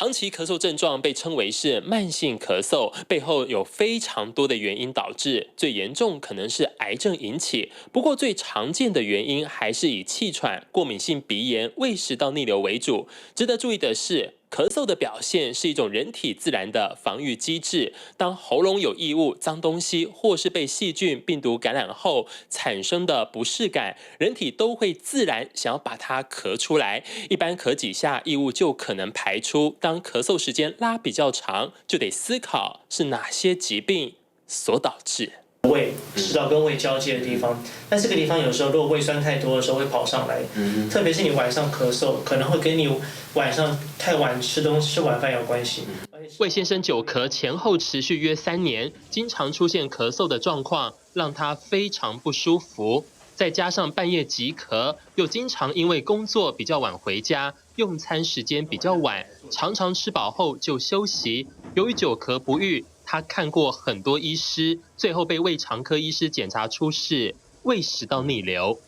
长期咳嗽症状被称为是慢性咳嗽，背后有非常多的原因导致，最严重可能是癌症引起。不过最常见的原因还是以气喘、过敏性鼻炎、胃食道逆流为主。值得注意的是，咳嗽的表现是一种人体自然的防御机制。当喉咙有异物、脏东西，或是被细菌、病毒感染后产生的不适感，人体都会自然想要把它咳出来。一般咳几下，异物就可能排出。当咳嗽时间拉比较长，就得思考是哪些疾病所导致。胃食道跟胃交界的地方，那这个地方有时候如果胃酸太多的时候会跑上来，特别是你晚上咳嗽，可能会跟你晚上太晚吃晚饭有关系。魏先生久咳前后持续约3年，经常出现咳嗽的状况，让他非常不舒服。再加上半夜急咳，又经常因为工作比较晚回家，用餐时间比较晚，常常吃饱后就休息。由于久咳不愈，他看过很多医师，最后被胃肠科医师检查出是胃食道逆流。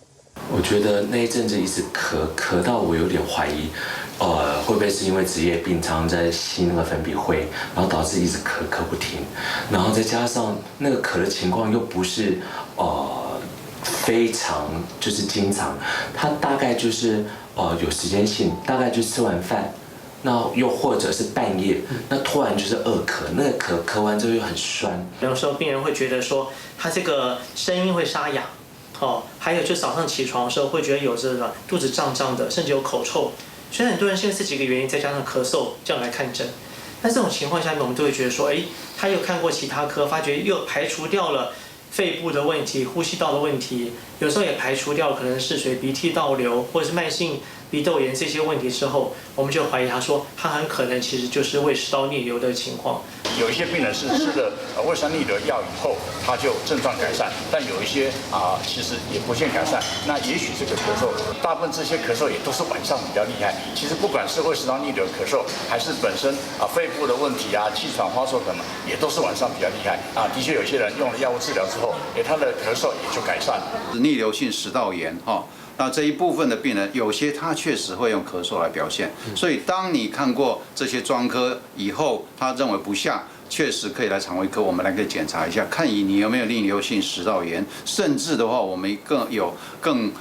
我觉得那一阵子一直咳到我有点怀疑，会不会是因为职业病常在吸那个粉笔灰，然后导致一直咳不停，然后再加上那个咳的情况又不是非常就是经常，它大概就是有时间性，大概就吃完饭。那又或者是半夜，那突然就是恶咳，那个咳完之后又很酸。有时候病人会觉得说，他这个声音会沙哑，还有就早上起床的时候会觉得有这个肚子胀胀的，甚至有口臭。所以很多人现在这几个原因再加上咳嗽这样来看诊。那这种情况下面，我们都会觉得说，他又看过其他科，发觉又排除掉了肺部的问题、呼吸道的问题，有时候也排除掉可能是属于鼻涕倒流或者是慢性鼻窦炎这些问题之后，我们就怀疑他说他很可能其实就是胃食道逆流的情况。有一些病人是吃了胃酸逆流药以后，他就症状改善，但有一些其实也不见改善。那也许这个咳嗽，大部分这些咳嗽也都是晚上比较厉害。其实不管是胃食道逆流咳嗽，还是本身肺部的问题气喘、发作等，也都是晚上比较厉害。的确有些人用了药物治疗之后，他的咳嗽也就改善了。逆流性食道炎那这一部分的病人，有些他确实会用咳嗽来表现，所以当你看过这些专科以后，他认为不像，确实可以来肠胃科，我们来可以检查一下，看你有没有逆流性食道炎，甚至的话，我们更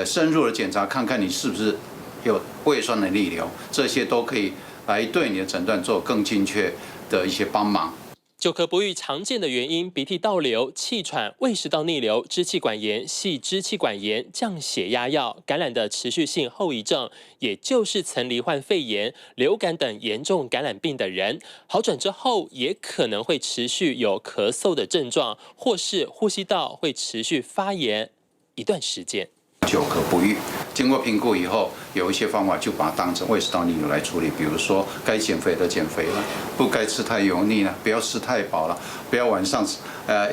深入的检查，看看你是不是有胃酸的逆流，这些都可以来对你的诊断做更精确的一些帮忙。久咳不愈常见的原因：鼻涕倒流、气喘、胃食道逆流、支气管炎、系支气管炎、降血压药、感染的持续性后遗症，也就是曾罹患肺炎、流感等严重感染病的人，好转之后也可能会持续有咳嗽的症状，或是呼吸道会持续发炎一段时间。久咳不愈，经过评估以后，有一些方法就把它当成胃食道逆流来处理，比如说该减肥的减肥了，不该吃太油腻了，不要吃太饱了，不要晚上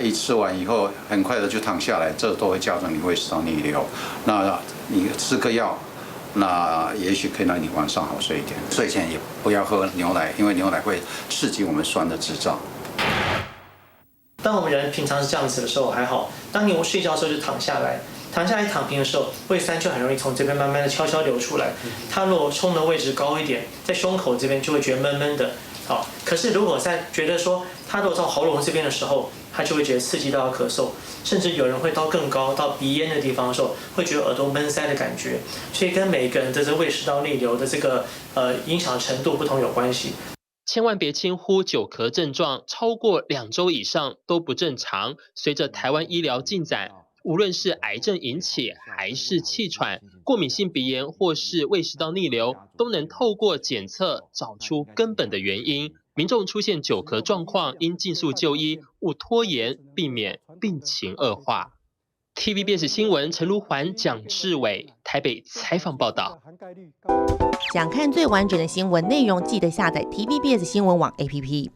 一吃完以后很快的就躺下来，这都会加重你胃食道逆流。那你吃个药，那也许可以让你晚上好睡一点。睡前也不要喝牛奶，因为牛奶会刺激我们酸的制造。当我们人平常是这样子的时候还好，当你睡觉的时候就躺下来躺平的时候，胃酸就很容易从这边慢慢的悄悄流出来。它如果冲的位置高一点，在胸口这边就会觉得闷闷的。可是如果在觉得说它如果到喉咙这边的时候，它就会觉得刺激到咳嗽，甚至有人会到更高到鼻咽的地方的时候，会觉得耳朵闷塞的感觉。所以跟每个人的这胃食道逆流的这个影响程度不同有关系。千万别轻忽久咳症状超过2周以上都不正常。随着台湾医疗进展，无论是癌症引起还是气喘、过敏性鼻炎或是胃食道逆流，都能透过检测找出根本的原因。民众出现久咳状况，应尽速就医，勿拖延，避免病情恶化。TVBS 新闻陈如环、蒋志伟台北采访报道。想看最完整的新闻内容，记得下载 TVBS 新闻网 APP。